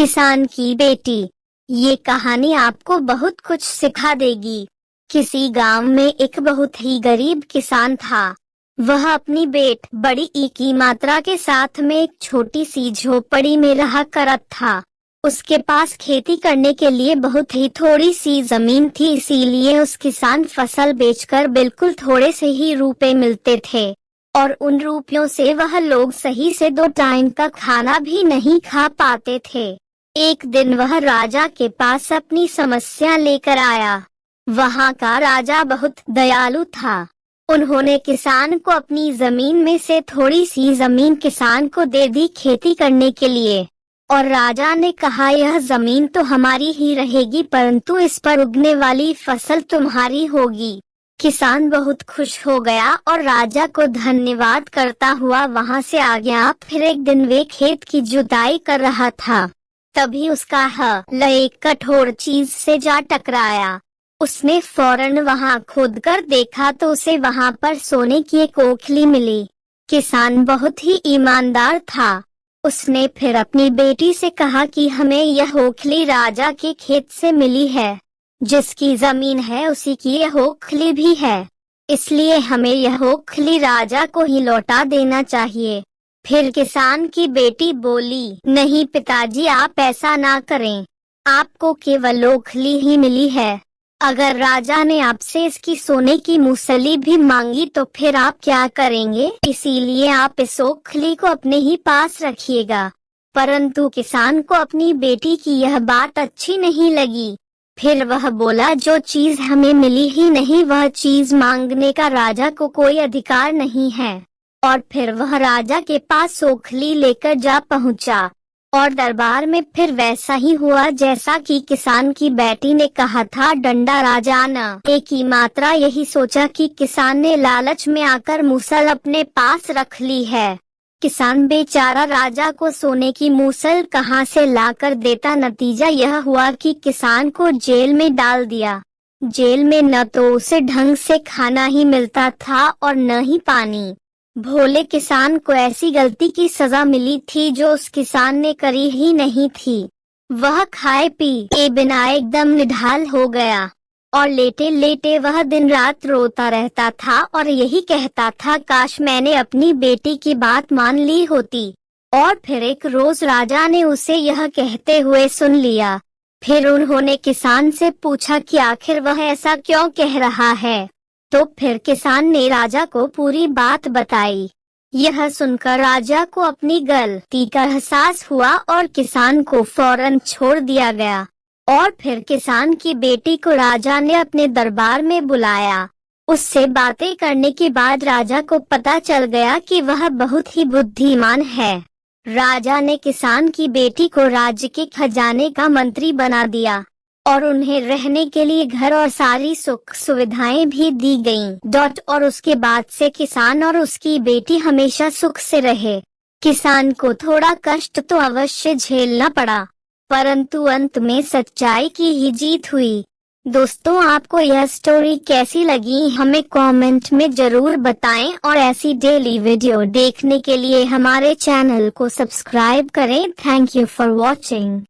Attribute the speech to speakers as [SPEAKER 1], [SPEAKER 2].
[SPEAKER 1] किसान की बेटी। ये कहानी आपको बहुत कुछ सिखा देगी। किसी गांव में एक बहुत ही गरीब किसान था। वह अपनी बड़ी ई की मात्रा के साथ में एक छोटी सी झोपड़ी में रहा करत था। उसके पास खेती करने के लिए बहुत ही थोड़ी सी जमीन थी, इसीलिए उस किसान फसल बेचकर बिल्कुल थोड़े से ही रुपए मिलते थे और उन रुपयों से वह लोग सही से 2 टाइम का खाना भी नहीं खा पाते थे। एक दिन वह राजा के पास अपनी समस्या लेकर आया। वहाँ का राजा बहुत दयालु था। उन्होंने किसान को अपनी जमीन में से थोड़ी सी जमीन किसान को दे दी खेती करने के लिए, और राजा ने कहा, यह जमीन तो हमारी ही रहेगी, परंतु इस पर उगने वाली फसल तुम्हारी होगी। किसान बहुत खुश हो गया और राजा को धन्यवाद करता हुआ वहाँ से आ गया। फिर एक दिन वे खेत की जुताई कर रहा था, तभी उसका हल एक कठोर चीज से जा टकराया। उसने फौरन वहां खोदकर देखा तो उसे वहां पर सोने की एक ओखली मिली। किसान बहुत ही ईमानदार था। उसने फिर अपनी बेटी से कहा कि हमें यह ओखली राजा के खेत से मिली है। जिसकी जमीन है उसी की यह ओखली भी है, इसलिए हमें यह ओखली राजा को ही लौटा देना चाहिए। फिर किसान की बेटी बोली, नहीं पिताजी, आप ऐसा ना करें। आपको केवल ओखली ही मिली है। अगर राजा ने आपसे इसकी सोने की मूसली भी मांगी तो फिर आप क्या करेंगे? इसीलिए आप इस ओखली को अपने ही पास रखिएगा। परंतु किसान को अपनी बेटी की यह बात अच्छी नहीं लगी। फिर वह बोला, जो चीज हमें मिली ही नहीं वह चीज मांगने का राजा को कोई अधिकार नहीं है। और फिर वह राजा के पास ओखली लेकर जा पहुंचा और दरबार में फिर वैसा ही हुआ जैसा कि किसान की बेटी ने कहा था। डंडा राजा न एक ही मात्रा। यही सोचा कि किसान ने लालच में आकर मूसल अपने पास रख ली है। किसान बेचारा राजा को सोने की मूसल कहाँ से लाकर देता। नतीजा यह हुआ कि किसान को जेल में डाल दिया। जेल में न तो उसे ढंग से खाना ही मिलता था और न ही पानी। भोले किसान को ऐसी गलती की सजा मिली थी जो उस किसान ने करी ही नहीं थी। वह खाए पिए बिना एकदम निढाल हो गया और लेटे लेटे वह दिन रात रोता रहता था और यही कहता था, काश मैंने अपनी बेटी की बात मान ली होती। और फिर एक रोज राजा ने उसे यह कहते हुए सुन लिया। फिर उन्होंने किसान से पूछा कि आखिर वह ऐसा क्यों कह रहा है। तो फिर किसान ने राजा को पूरी बात बताई। यह सुनकर राजा को अपनी गलती का एहसास हुआ और किसान को फौरन छोड़ दिया गया। और फिर किसान की बेटी को राजा ने अपने दरबार में बुलाया। उससे बातें करने के बाद राजा को पता चल गया कि वह बहुत ही बुद्धिमान है। राजा ने किसान की बेटी को राज्य के खजाने का मंत्री बना दिया और उन्हें रहने के लिए घर और सारी सुख सुविधाएं भी दी गईं। और उसके बाद से किसान और उसकी बेटी हमेशा सुख से रहे। किसान को थोड़ा कष्ट तो अवश्य झेलना पड़ा, परंतु अंत में सच्चाई की ही जीत हुई। दोस्तों, आपको यह स्टोरी कैसी लगी हमें कमेंट में जरूर बताएं और ऐसी डेली वीडियो देखने के लिए हमारे चैनल को सब्सक्राइब करें। Thank you for watching.